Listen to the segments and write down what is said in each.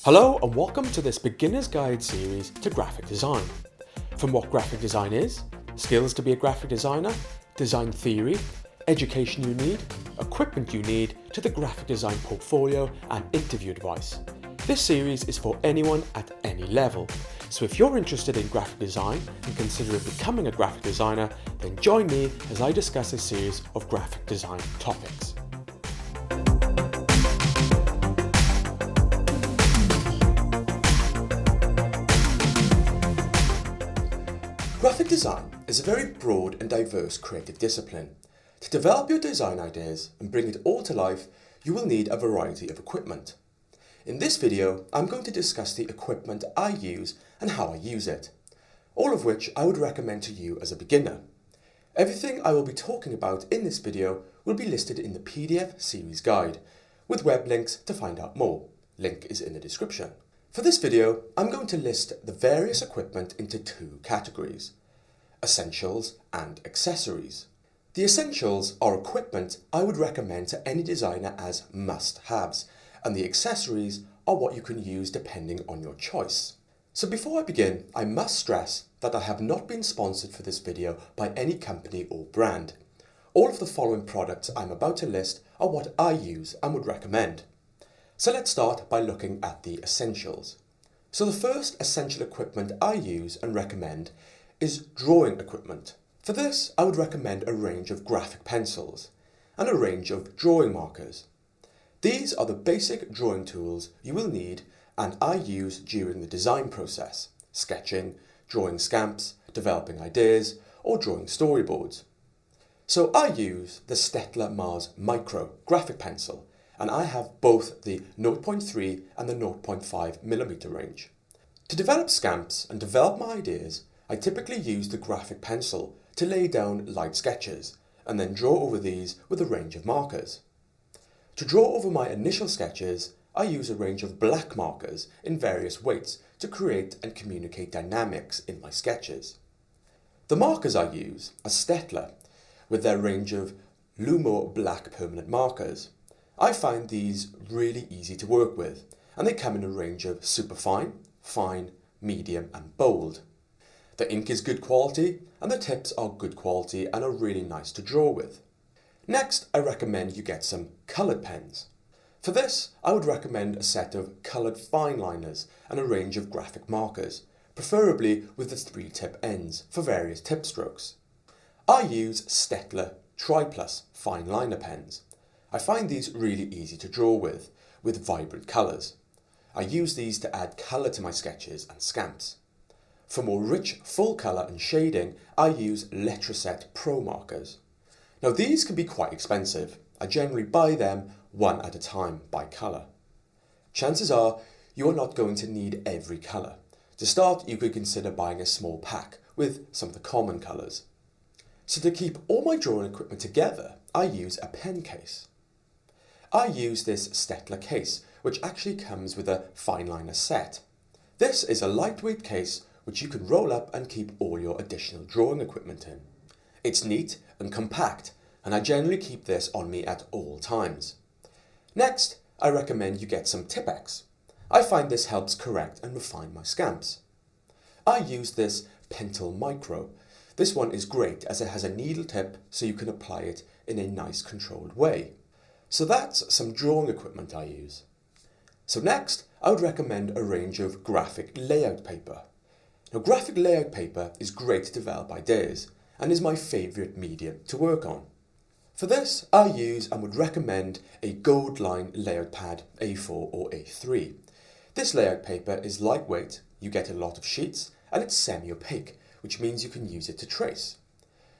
Hello and welcome to this beginner's guide series to graphic design. From what graphic design is, skills to be a graphic designer, design theory, education you need, equipment you need, to the graphic design portfolio and interview advice. This series is for anyone at any level, so if you're interested in graphic design and consider becoming a graphic designer, then join me as I discuss a series of graphic design topics. Graphic design is a very broad and diverse creative discipline. To develop your design ideas and bring it all to life, you will need a variety of equipment. In this video, I'm going to discuss the equipment I use and how I use it, all of which I would recommend to you as a beginner. Everything I will be talking about in this video will be listed in the PDF series guide, with web links to find out more. Link is in the description. For this video, I'm going to list the various equipment into two categories: essentials and accessories. The essentials are equipment I would recommend to any designer as must-haves, and the accessories are what you can use depending on your choice. So before I begin, I must stress that I have not been sponsored for this video by any company or brand. All of the following products I'm about to list are what I use and would recommend. So let's start by looking at the essentials. So the first essential equipment I use and recommend is drawing equipment. For this, I would recommend a range of graphic pencils and a range of drawing markers. These are the basic drawing tools you will need and I use during the design process: sketching, drawing scamps, developing ideas, or drawing storyboards. So I use the Staedtler Mars Micro graphic pencil, and I have both the 0.3 and the 0.5mm range. To develop scamps and develop my ideas, I typically use the graphic pencil to lay down light sketches and then draw over these with a range of markers. To draw over my initial sketches, I use a range of black markers in various weights to create and communicate dynamics in my sketches. The markers I use are Staedtler, with their range of Lumo black permanent markers. I find these really easy to work with, and they come in a range of superfine, fine, medium and bold. The ink is good quality and the tips are good quality and are really nice to draw with. Next, I recommend you get some coloured pens. For this, I would recommend a set of coloured fine liners and a range of graphic markers, preferably with the 3-tip ends for various tip strokes. I use Staedtler Triplus fine liner pens. I find these really easy to draw with vibrant colours. I use these to add colour to my sketches and scamps. For more rich, full colour and shading, I use Letraset Pro markers. Now these can be quite expensive. I generally buy them one at a time by colour. Chances are you are not going to need every colour. To start, you could consider buying a small pack with some of the common colours. So to keep all my drawing equipment together, I use a pen case. I use this Staedtler case, which actually comes with a fine liner set. This is a lightweight case which you can roll up and keep all your additional drawing equipment in. It's neat and compact, and I generally keep this on me at all times. Next, I recommend you get some Tipp-Ex. I find this helps correct and refine my scamps. I use this Pentel Micro. This one is great as it has a needle tip so you can apply it in a nice controlled way. So that's some drawing equipment I use. So next, I would recommend a range of graphic layout paper. Now graphic layout paper is great to develop ideas and is my favourite medium to work on. For this, I use and would recommend a Gold Line layout pad A4 or A3. This layout paper is lightweight, you get a lot of sheets, and it's semi-opaque, which means you can use it to trace.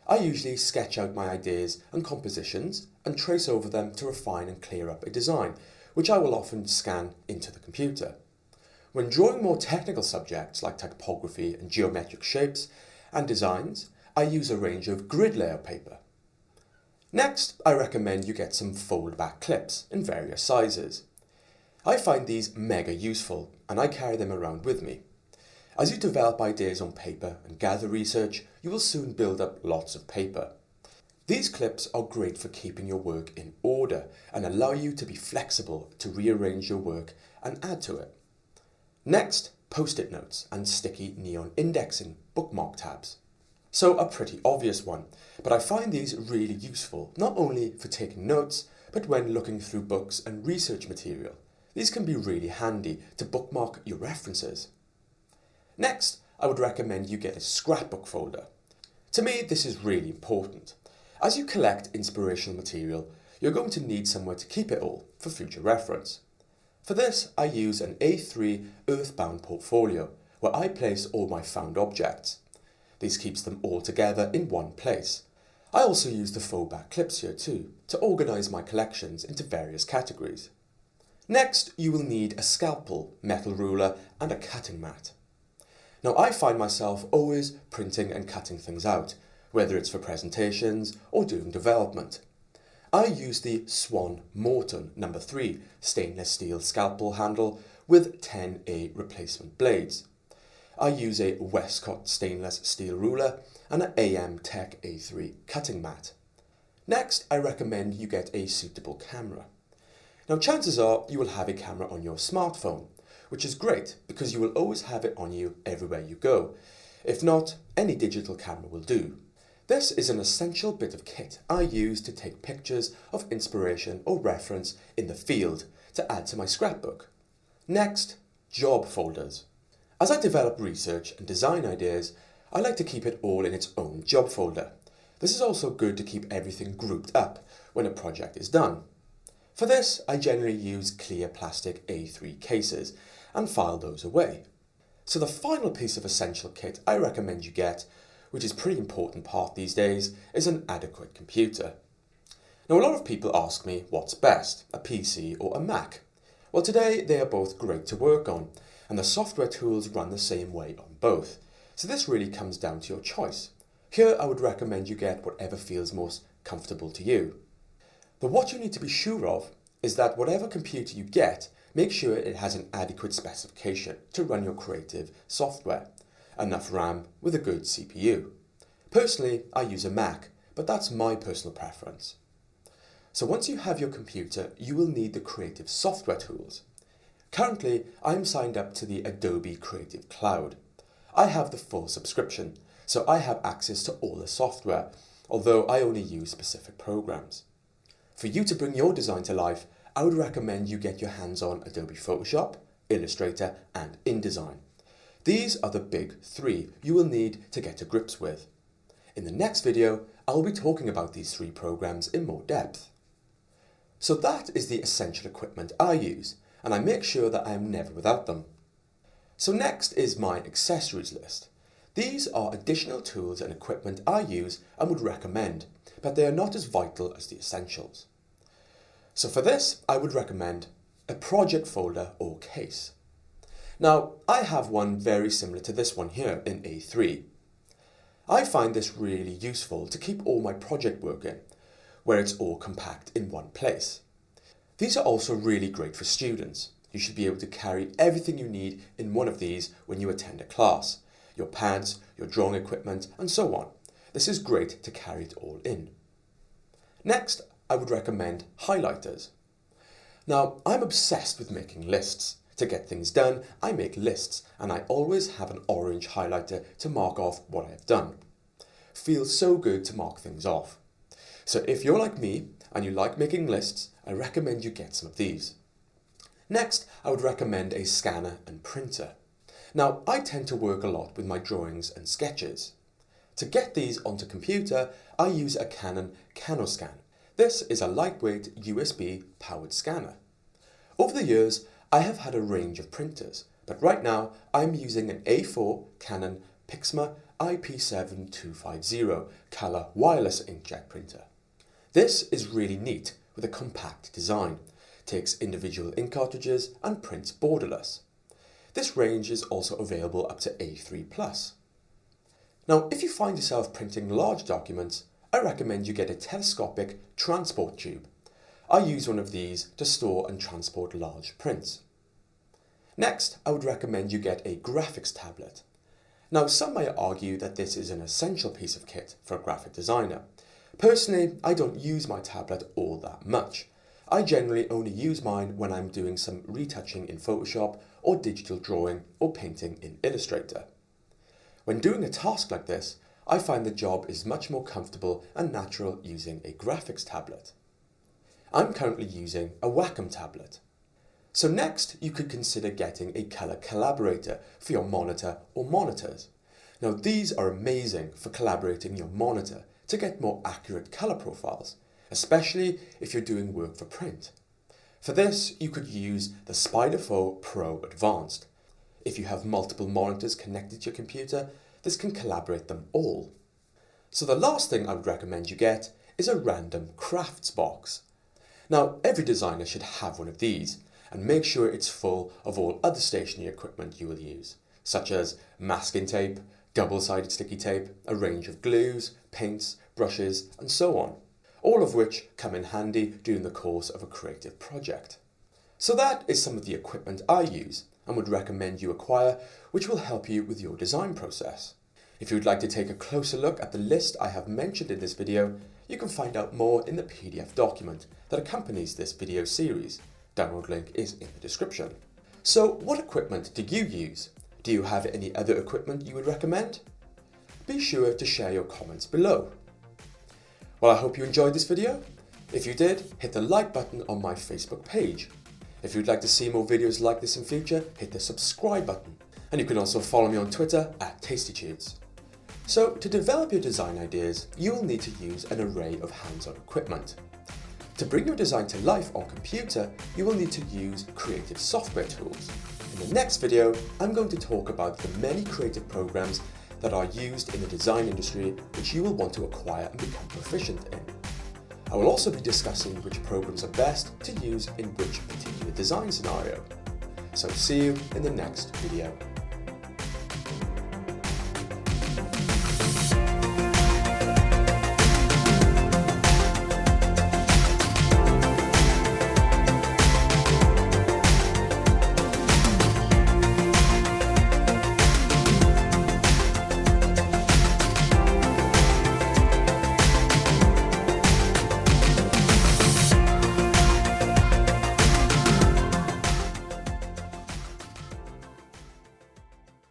I usually sketch out my ideas and compositions and trace over them to refine and clear up a design, which I will often scan into the computer. When drawing more technical subjects like typography and geometric shapes and designs, I use a range of grid layout paper. Next, I recommend you get some fold-back clips in various sizes. I find these mega useful and I carry them around with me. As you develop ideas on paper and gather research, you will soon build up lots of paper. These clips are great for keeping your work in order and allow you to be flexible to rearrange your work and add to it. Next, post-it notes and sticky neon indexing bookmark tabs. So a pretty obvious one, but I find these really useful, not only for taking notes, but when looking through books and research material. These can be really handy to bookmark your references. Next, I would recommend you get a scrapbook folder. To me, this is really important. As you collect inspirational material, you're going to need somewhere to keep it all for future reference. For this, I use an A3 earthbound portfolio, where I place all my found objects. This keeps them all together in one place. I also use the faux back clips here too, to organise my collections into various categories. Next, you will need a scalpel, metal ruler and a cutting mat. Now I find myself always printing and cutting things out, whether it's for presentations or doing development. I use the Swan Morton No. 3 stainless steel scalpel handle with 10A replacement blades. I use a Westcott stainless steel ruler and an AM Tech A3 cutting mat. Next, I recommend you get a suitable camera. Now chances are you will have a camera on your smartphone, which is great because you will always have it on you everywhere you go. If not, any digital camera will do. This is an essential bit of kit I use to take pictures of inspiration or reference in the field to add to my scrapbook. Next, job folders. As I develop research and design ideas, I like to keep it all in its own job folder. This is also good to keep everything grouped up when a project is done. For this, I generally use clear plastic A3 cases and file those away. So the final piece of essential kit I recommend you get, which is a pretty important part these days, is an adequate computer. Now a lot of people ask me what's best, a PC or a Mac? Well, today they are both great to work on, and the software tools run the same way on both. So this really comes down to your choice. Here I would recommend you get whatever feels most comfortable to you. But what you need to be sure of is that whatever computer you get, make sure it has an adequate specification to run your creative software. Enough RAM with a good CPU. Personally, I use a Mac, but that's my personal preference. So once you have your computer, you will need the creative software tools. Currently, I'm signed up to the Adobe Creative Cloud. I have the full subscription, so I have access to all the software, although I only use specific programs. For you to bring your design to life, I would recommend you get your hands on Adobe Photoshop, Illustrator and InDesign. These are the big three you will need to get to grips with. In the next video, I will be talking about these three programs in more depth. So that is the essential equipment I use, and I make sure that I am never without them. So next is my accessories list. These are additional tools and equipment I use and would recommend, but they are not as vital as the essentials. So for this, I would recommend a project folder or case. Now, I have one very similar to this one here in A3. I find this really useful to keep all my project work in, where it's all compact in one place. These are also really great for students. You should be able to carry everything you need in one of these when you attend a class. Your pads, your drawing equipment, and so on. This is great to carry it all in. Next, I would recommend highlighters. Now, I'm obsessed with making lists. To get things done, I make lists, and I always have an orange highlighter to mark off what I have done. Feels so good to mark things off. So if you're like me, and you like making lists, I recommend you get some of these. Next, I would recommend a scanner and printer. Now, I tend to work a lot with my drawings and sketches. To get these onto computer, I use a Canon CanoScan. This is a lightweight USB powered scanner. Over the years, I have had a range of printers, but right now I'm using an A4 Canon Pixma IP7250 color wireless inkjet printer. This is really neat with a compact design, takes individual ink cartridges and prints borderless. This range is also available up to A3+. Now, if you find yourself printing large documents, I recommend you get a telescopic transport tube. I use one of these to store and transport large prints. Next, I would recommend you get a graphics tablet. Now, some may argue that this is an essential piece of kit for a graphic designer. Personally, I don't use my tablet all that much, I generally only use mine when I'm doing some retouching in Photoshop or digital drawing or painting in Illustrator. When doing a task like this, I find the job is much more comfortable and natural using a graphics tablet. I'm currently using a Wacom tablet. So next, you could consider getting a color collaborator for your monitor or monitors. Now these are amazing for collaborating your monitor to get more accurate color profiles, especially if you're doing work for print. For this, you could use the Spider4 Pro Advanced. If you have multiple monitors connected to your computer, this can collaborate them all. So the last thing I would recommend you get is a random crafts box. Now, every designer should have one of these, and make sure it's full of all other stationery equipment you will use, such as masking tape, double-sided sticky tape, a range of glues, paints, brushes, and so on, all of which come in handy during the course of a creative project. So that is some of the equipment I use and would recommend you acquire, which will help you with your design process. If you would like to take a closer look at the list I have mentioned in this video, you can find out more in the PDF document that accompanies this video series. Download link is in the description. So what equipment do you use? Do you have any other equipment you would recommend? Be sure to share your comments below. Well, I hope you enjoyed this video. If you did, hit the like button on my Facebook page. If you'd like to see more videos like this in future, hit the subscribe button. And you can also follow me on Twitter @TastyTudes. So to develop your design ideas, you will need to use an array of hands-on equipment. To bring your design to life on computer, you will need to use creative software tools. In the next video, I'm going to talk about the many creative programs that are used in the design industry which you will want to acquire and become proficient in. I will also be discussing which programs are best to use in which particular design scenario. So see you in the next video.